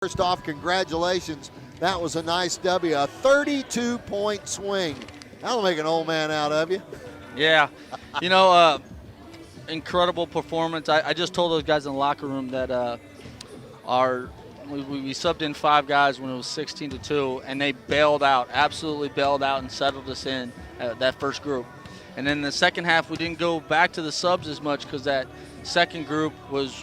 First off, congratulations. That was a nice W, a 32-point swing. That'll make an old man out of you. Yeah, incredible performance. I just told those guys in the locker room that we subbed in 5 guys when it was 16-2, and they bailed out, absolutely bailed out, and settled us in that first group. And then the second half, we didn't go back to the subs as much because that second group was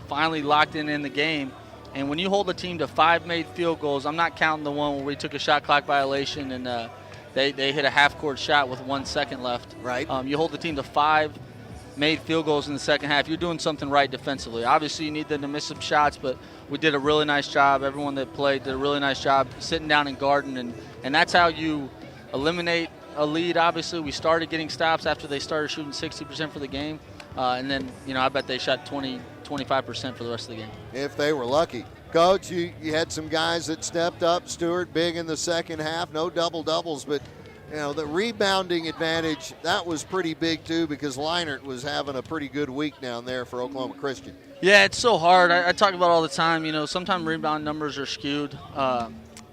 finally locked in the game. And when you hold a team to 5 made field goals, I'm not counting the one where we took a shot clock violation and they hit a half-court shot with 1 second left. Right. You hold the team to 5 made field goals in the second half. You're doing something right defensively. Obviously, you need them to miss some shots, but we did a really nice job. Everyone that played did a really nice job sitting down and guarding, and that's how you eliminate a lead. Obviously, we started getting stops after they started shooting 60% for the game, and then I bet they shot 25% for the rest of the game. If they were lucky. Coach, you had some guys that stepped up. Stewart big in the second half, no double-doubles, but the rebounding advantage, that was pretty big too because Leinart was having a pretty good week down there for Oklahoma Christian. Yeah, it's so hard. I talk about it all the time. Sometimes rebound numbers are skewed.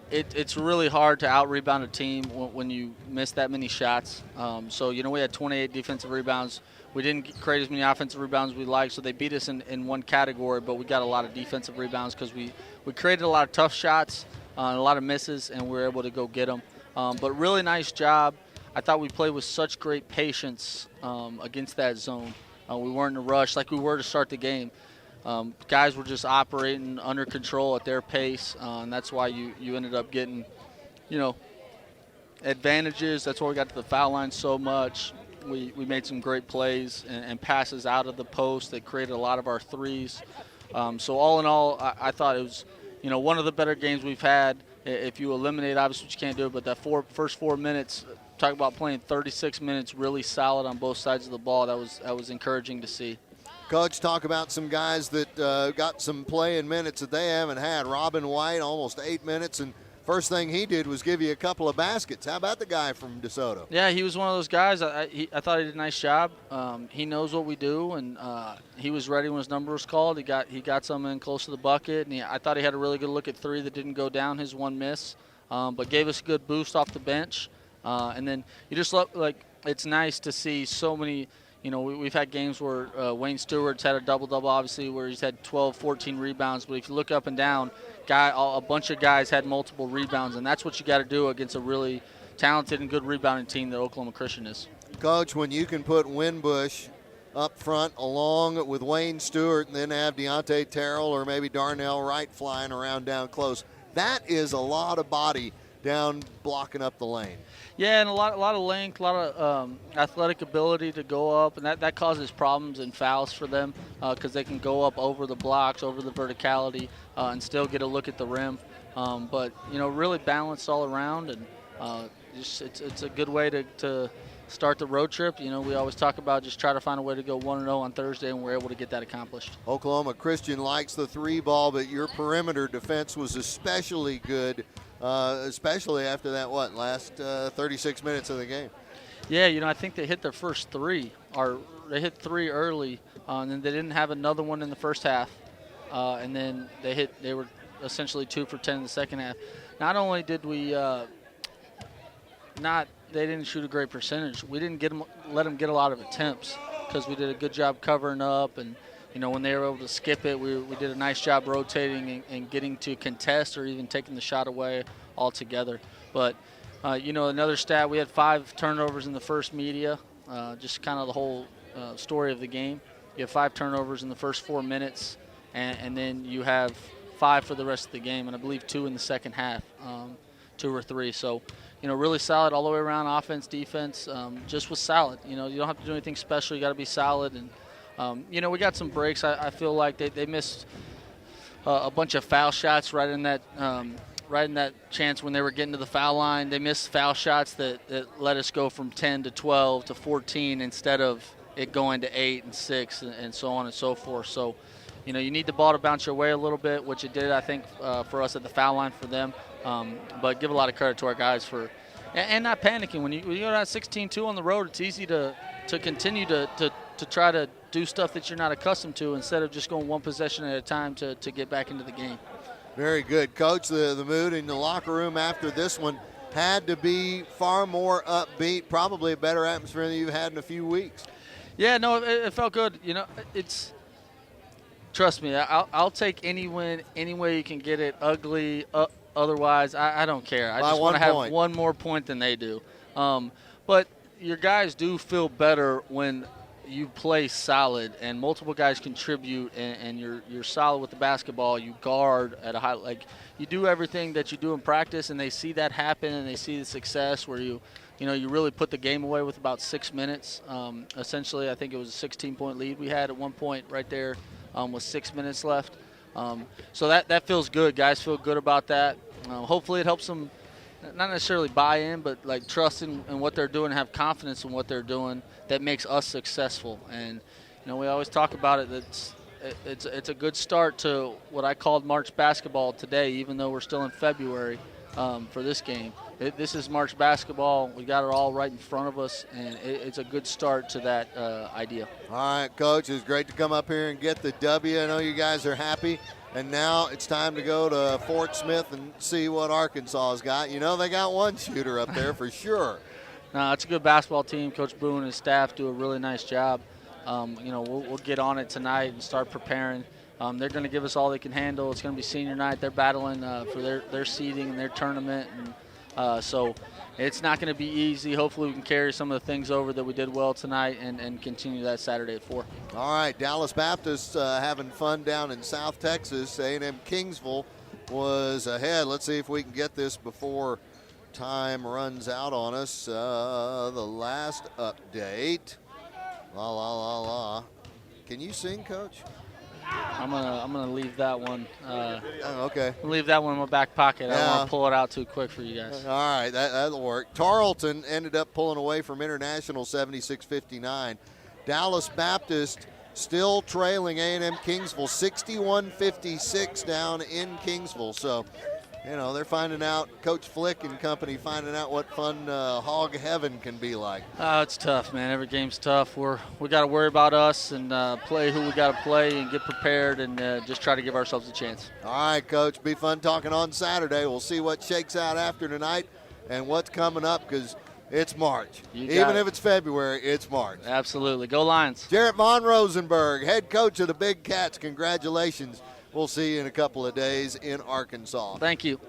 It's really hard to out-rebound a team when you miss that many shots. So, we had 28 defensive rebounds. We didn't create as many offensive rebounds as we liked, so they beat us in one category, but we got a lot of defensive rebounds because we created a lot of tough shots and a lot of misses, and we were able to go get them. But really nice job. I thought we played with such great patience against that zone. We weren't in a rush like we were to start the game. Guys were just operating under control at their pace, and that's why you ended up getting, advantages. That's why we got to the foul line so much. We made some great plays and passes out of the post that created a lot of our threes. So all in all, I thought it was, one of the better games we've had. If you eliminate, obviously you can't do it, but that first 4 minutes, talk about playing 36 minutes really solid on both sides of the ball. That was encouraging to see. Coach, talk about some guys that got some playing minutes that they haven't had. Robin White, almost 8 minutes, and first thing he did was give you a couple of baskets. How about the guy from DeSoto? Yeah, he was one of those guys. I thought he did a nice job. He knows what we do, and he was ready when his number was called. He got some in close to the bucket, and I thought he had a really good look at 3 that didn't go down, his one miss, but gave us a good boost off the bench. And then you just look like it's nice to see so many. We've had games where Wayne Stewart's had a double-double, obviously, where he's had 12, 14 rebounds. But if you look up and down, a bunch of guys had multiple rebounds, and that's what you got to do against a really talented and good rebounding team that Oklahoma Christian is. Coach, when you can put Winbush up front along with Wayne Stewart and then have Deontay Terrell or maybe Darnell Wright flying around down close, that is a lot of body down blocking up the lane. Yeah, and a lot of length, a lot of athletic ability to go up, and that causes problems and fouls for them because they can go up over the blocks, over the verticality, and still get a look at the rim. But really balanced all around, and it's a good way to start the road trip. We always talk about just try to find a way to go 1-0 on Thursday, and we're able to get that accomplished. Oklahoma Christian likes the 3 ball, but your perimeter defense was especially good. Especially after that, last 36 minutes of the game. Yeah, I think they hit their first 3. They hit 3 early, and then they didn't have another one in the first half. And then they were essentially 2 for 10 in the second half. Not only did we they didn't shoot a great percentage, we didn't let them get a lot of attempts because we did a good job covering up, and when they were able to skip it, we did a nice job rotating and getting to contest or even taking the shot away altogether. But, another stat, we had 5 turnovers in the first media, just kind of the whole story of the game. You have 5 turnovers in the first 4 minutes, and then you have 5 for the rest of the game, and I believe 2 in the second half, 2 or 3. So, really solid all the way around, offense, defense, just was solid. You don't have to do anything special. You got to be solid. And we got some breaks. I feel like they missed a bunch of foul shots right in that chance when they were getting to the foul line. They missed foul shots that let us go from 10 to 12 to 14 instead of it going to 8 and 6 and so on and so forth. So, you need the ball to bounce your way a little bit, which it did, I think, for us at the foul line for them. But give a lot of credit to our guys for and not panicking. When you go down 16-2 on the road, it's easy to continue to try to do stuff that you're not accustomed to instead of just going one possession at a time to get back into the game. Very good. Coach, the mood in the locker room after this one had to be far more upbeat, probably a better atmosphere than you've had in a few weeks. Yeah, no, it felt good. You know, trust me, I'll take any win any way you can get it, ugly, otherwise, I don't care. I just want to have one more point than they do. But your guys do feel better when you play solid and multiple guys contribute and you're solid with the basketball. You guard at a high, like you do everything that you do in practice, and they see that happen and they see the success where you really put the game away with about 6 minutes. Essentially, I think it was a 16-point lead we had at one point right there with 6 minutes left. So that feels good. Guys feel good about that. Hopefully it helps them not necessarily buy in, but like trust in what they're doing, have confidence in what they're doing. That makes us successful. And we always talk about it. It's a good start to what I called March basketball today, even though we're still in February for this game. This is March basketball. We got it all right in front of us, and it's a good start to that idea. All right, Coach, it's great to come up here and get the W. I know you guys are happy. And now it's time to go to Fort Smith and see what Arkansas has got. They got one shooter up there for sure. No, it's a good basketball team. Coach Boone and his staff do a really nice job. We'll get on it tonight and start preparing. They're going to give us all they can handle. It's going to be senior night. They're battling for their seeding and their tournament. And so it's not going to be easy. Hopefully we can carry some of the things over that we did well tonight and continue that Saturday at 4. All right, Dallas Baptist having fun down in South Texas. A&M Kingsville was ahead. Let's see if we can get this before time runs out on us. The last update. La, la, la, la. Can you sing, Coach? I'm gonna leave that one. Okay. Leave that one in my back pocket. I don't want to pull it out too quick for you guys. All right, that'll work. Tarleton ended up pulling away from International 76-59. Dallas Baptist still trailing A&M Kingsville 61-56 down in Kingsville. So, they're finding out, Coach Flick and company finding out what fun hog heaven can be like. It's tough, man. Every game's tough. We got to worry about us and play who we got to play and get prepared and just try to give ourselves a chance. All right, Coach. Be fun talking on Saturday. We'll see what shakes out after tonight and what's coming up because it's March. Even if it's February, it's March. Absolutely. Go Lions. Jaret von Rosenberg, head coach of the Big Cats. Congratulations. We'll see you in a couple of days in Arkansas. Thank you.